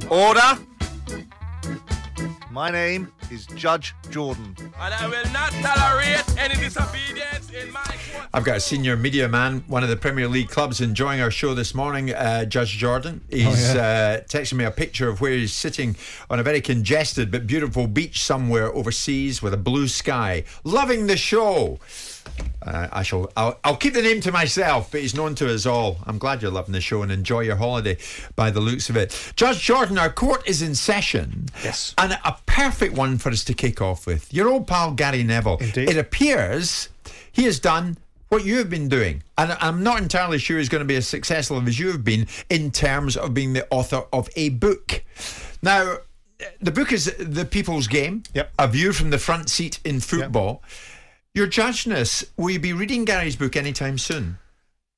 Order! My name is Judge Jordan. And I will not tolerate any disobedience in my court. I've got a senior media man, one of the Premier League clubs, enjoying our show this morning, Judge Jordan. He's texting me a picture of where he's sitting on a very congested but beautiful beach somewhere overseas with a blue sky, loving the show. I'll keep the name to myself, but he's known to us all. I'm glad you're loving the show and enjoy your holiday by the looks of it. Judge Jordan, our court is in session. Yes. And a perfect one for us to kick off with. Your old pal Gary Neville. Indeed. It appears he has done what you have been doing. And I'm not entirely sure he's going to be as successful as you have been in terms of being the author of a book. Now, the book is The People's Game. Yep. A view from the front seat in football. Yep. You're judging us. Will you be reading Gary's book anytime soon?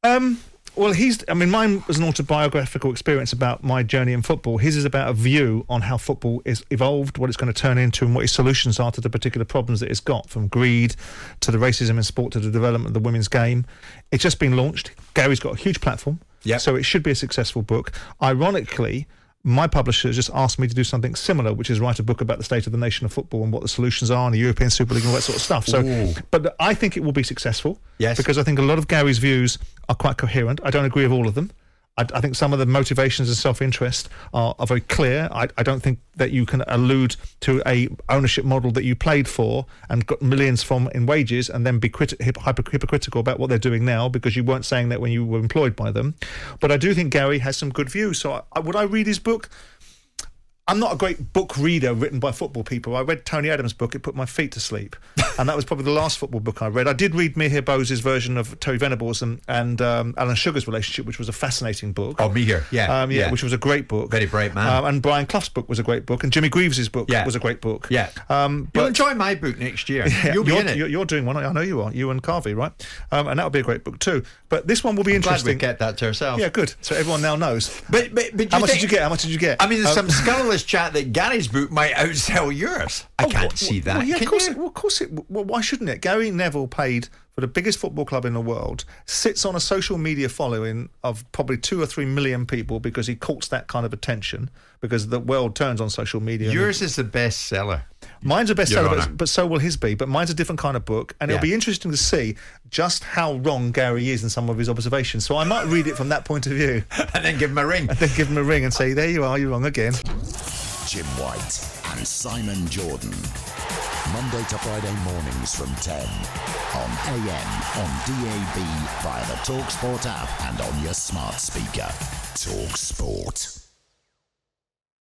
Well, mine was an autobiographical experience about my journey in football. His is about a view on how football is evolved, what it's going to turn into, and what its solutions are to the particular problems that it's got, from greed to the racism in sport to the development of the women's game. It's just been launched. Gary's got a huge platform, so it should be a successful book. Ironically, my publisher has just asked me to do something similar, which is write a book about the state of the nation of football and what the solutions are and the European Super League and all that sort of stuff. So, but I think it will be successful. Yes. Because I think a lot of Gary's views are quite coherent. I don't agree with all of them. I think some of the motivations and self-interest are very clear. I don't think that you can allude to a ownership model that you played for and got millions from in wages and then be hypocritical about what they're doing now because you weren't saying that when you were employed by them. But I do think Gary has some good views. So would I read his book? I'm not a great book reader written by football people. I read Tony Adams' book. It put my feet to sleep. And that was probably the last football book I read. I did read Mihir Bose's version of Terry Venables and Alan Sugar's relationship, which was a fascinating book. Oh, Mihir, yeah. Which was a great book. Very bright man. And Brian Clough's book was a great book. And Jimmy Greaves' book was a great book. Yeah. You'll enjoy my book next year. You'll be in it. You're doing one. I know you are. You and Carvey, right? And that'll be a great book too. But this one will be interesting. Glad we get that to ourselves. Yeah, good. So everyone now knows. But How much did you get? How much did you get? I mean, there's some scurrilous chat that Gary's book might outsell yours. I can't see that. Well, yeah, of course it. Well, why shouldn't it? Gary Neville paid for the biggest football club in the world, sits on a social media following of probably 2 or 3 million people because he courts that kind of attention because the world turns on social media. Yours is the bestseller. Mine's a bestseller, but so will his be. But mine's a different kind of book, and it'll be interesting to see just how wrong Gary is in some of his observations. So I might read it from that point of view. And then give him a ring. And say, there you are, you're wrong again. Jim White and Simon Jordan. Monday to Friday mornings from 10 on AM, on DAB, via the talkSPORT app and on your smart speaker. talkSPORT.